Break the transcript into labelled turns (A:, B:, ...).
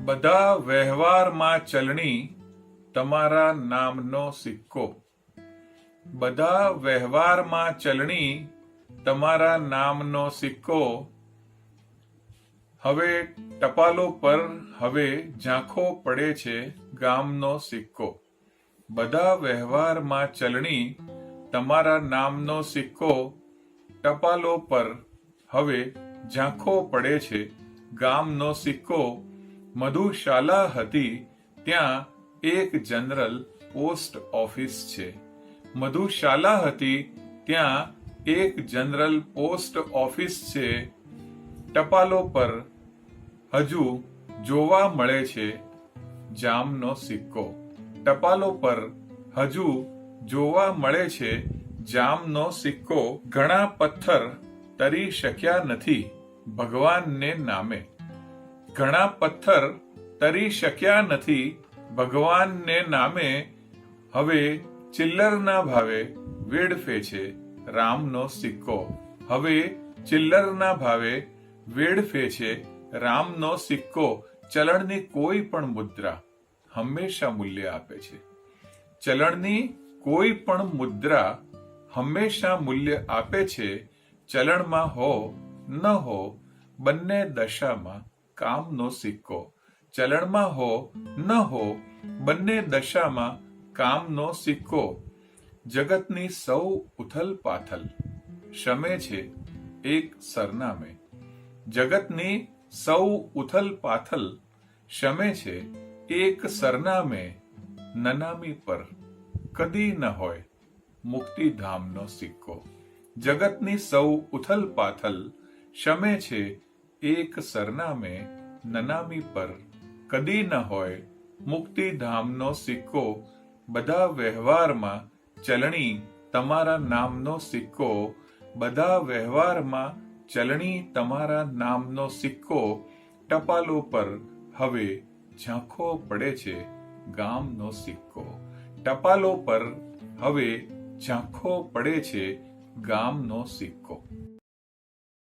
A: બધા વ્યવહારમાં ચલણી તમારા નામનો સિક્કો. બધા વ્યવહારમાં ચલણી તમારા નામનો સિક્કો. હવે ટપાલો પર હવે ઝાંખો પડે છે ગામનો સિક્કો. બધા વ્યવહારમાં ચલણી તમારા નામનો સિક્કો. ટપાલો પર હવે ઝાંખો પડે છે ગામનો સિક્કો. મધુશાલા હતી ત્યાં એક જનરલ પોસ્ટ ઓફિસ છે. મધુશાલા હતી ત્યાં એક જનરલ પોસ્ટ ઓફિસ છે. ટપાલો પર હજુ જોવા મળે છે જામનો સિક્કો. ટપાલો પર હજુ જોવા મળે છે જામનો સિક્કો. ઘણા પથ્થર તરી શક્યા નથી ભગવાનને નામે. ઘણા પથ્થર તરી શક્યા નથી ભગવાનને નામે. હવે ચિલ્લરના ભાવે વેડફે છે રામનો સિક્કો. હવે ચિલ્લરના ભાવે વેડફે છે રામનો સિક્કો. ચલણની કોઈ પણ મુદ્રા હંમેશા મૂલ્ય આપે છે. ચલણની કોઈ પણ મુદ્રા હંમેશા મૂલ્ય આપે છે. ચલણમાં હો ન હો બંને દશામાં કામનો સિક્કો. ચલણમાં હો ન હો બંને દશામાં કામનો સિક્કો. જગતની સૌ ઉથલ પાથલ શમે છે એક સરનામે. જગતની સૌ ઉથલ પાથલ શમે છે એક સરનામે. નનામી પર કદી ન હોય મુક્તિધામનો સિક્કો. જગતની સૌ ઉથલ પાથલ શમે છે એક સરનામે. નનામી પર કદી ન હોય મુક્તિધામનો સિક્કો. બધા વ્યવહારમાં ચલણી તમારા નામનો સિક્કો. બધા વ્યવહારમાં ચલણી તમારા નામનો સિક્કો. ટપાલો પર હવે ઝાંખો પડે છે ગામનો સિક્કો. ટપાલો પર હવે ઝાંખો પડે છે ગામનો સિક્કો.